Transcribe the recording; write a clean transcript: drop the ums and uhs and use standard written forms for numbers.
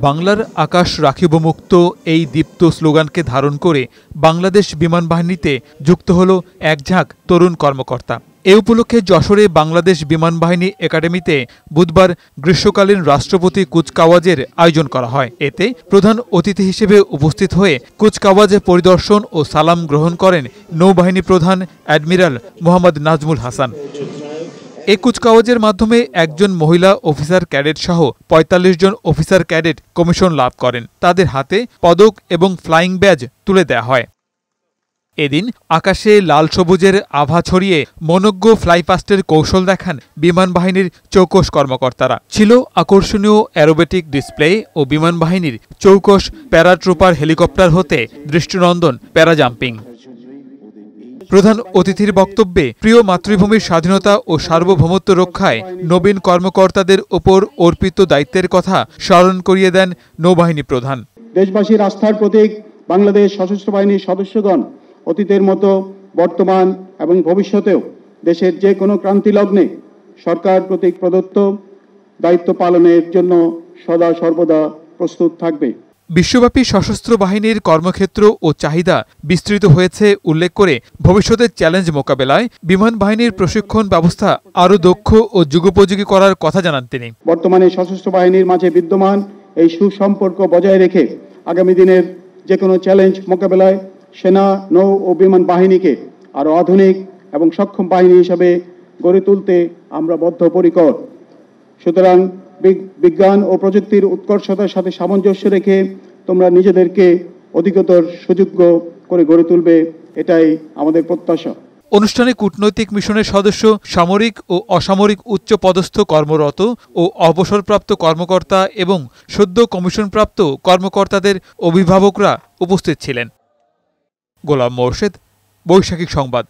বাংলার আকাশ রাখিব মুক্ত এই দীপ্ত স্লোগানকে ধারণ করে বাংলাদেশ বিমান বাহিনীতে যুক্ত হল এক ঝাঁক তরুণ কর্মকর্তা। এ উপলক্ষে যশোরে বাংলাদেশ বিমান বাহিনী একাডেমিতে বুধবার গ্রীষ্মকালীন রাষ্ট্রপতি কুচকাওয়াজের আয়োজন করা হয়। এতে প্রধান অতিথি হিসেবে উপস্থিত হয়ে কুচকাওয়াজে পরিদর্শন ও সালাম গ্রহণ করেন নৌবাহিনী প্রধান অ্যাডমিরাল মোহাম্মদ নাজমুল হাসান। এই কুচকাওয়াজের মাধ্যমে একজন মহিলা অফিসার ক্যাডেট সহ ৪৫ জন অফিসার ক্যাডেট কমিশন লাভ করেন। তাদের হাতে পদক এবং ফ্লাইং ব্যাজ তুলে দেওয়া হয়। এদিন আকাশে লাল সবুজের আভা ছড়িয়ে মনোজ্ঞ ফ্লাইপাস্টের কৌশল দেখান বিমান বাহিনীর চৌকস কর্মকর্তারা। ছিল আকর্ষণীয় অ্যারোবেটিক ডিসপ্লে ও বিমান বাহিনীর চৌকস প্যারাট্রুপার হেলিকপ্টার হতে দৃষ্টিনন্দন প্যারাজাম্পিং। প্রধান অতিথির বক্তব্যে প্রিয় মাতৃভূমির স্বাধীনতা ও সার্বভৌমত্ব রক্ষায় নবীন কর্মকর্তাদের ওপর অর্পিত দায়িত্বের কথা স্মরণ করিয়ে দেন নৌবাহিনী প্রধান। দেশবাসীর আস্থার প্রতীক বাংলাদেশ সশস্ত্র বাহিনীর সদস্যগণ অতীতের মতো বর্তমান এবং ভবিষ্যতেও দেশের যে কোনো ক্রান্তি লগ্নে সরকার কর্তৃক প্রদত্ত দায়িত্ব পালনের জন্য সদা সর্বদা প্রস্তুত থাকবে। বিশ্বব্যাপী সশস্ত্র বাহিনীর কর্মক্ষেত্র ও চাহিদা বিস্তৃত হয়েছে উল্লেখ করে ভবিষ্যতের চ্যালেঞ্জ মোকাবেলায় বিমান বাহিনীর প্রশিক্ষণ ব্যবস্থা আরও দক্ষ ও যুগোপযোগী করার কথা জানান তিনি। বর্তমানে সশস্ত্র বাহিনীর মাঝে বিদ্যমান এই সুসম্পর্ক বজায় রেখে আগামী দিনের যে কোনো চ্যালেঞ্জ মোকাবেলায় সেনা, নৌ ও বিমান বাহিনীকে আরও আধুনিক এবং সক্ষম বাহিনী হিসাবে গড়ে তুলতে আমরা বদ্ধপরিকর। সুতরাং বিজ্ঞান ও প্রযুক্তির উৎকর্ষতার সাথে সামঞ্জস্য রেখে তোমরা নিজেদেরকে অধিকতর সুযোগ্য করে গড়ে তুলবে, এটাই আমাদের প্রত্যাশা। অনুষ্ঠানে কূটনৈতিক মিশনের সদস্য, সামরিক ও অসামরিক উচ্চ পদস্থ কর্মরত ও অবসরপ্রাপ্ত কর্মকর্তা এবং সদ্য কমিশনপ্রাপ্ত কর্মকর্তাদের অভিভাবকরা উপস্থিত ছিলেন। গোলাম মোর্শেদ, বৈশাখী সংবাদ।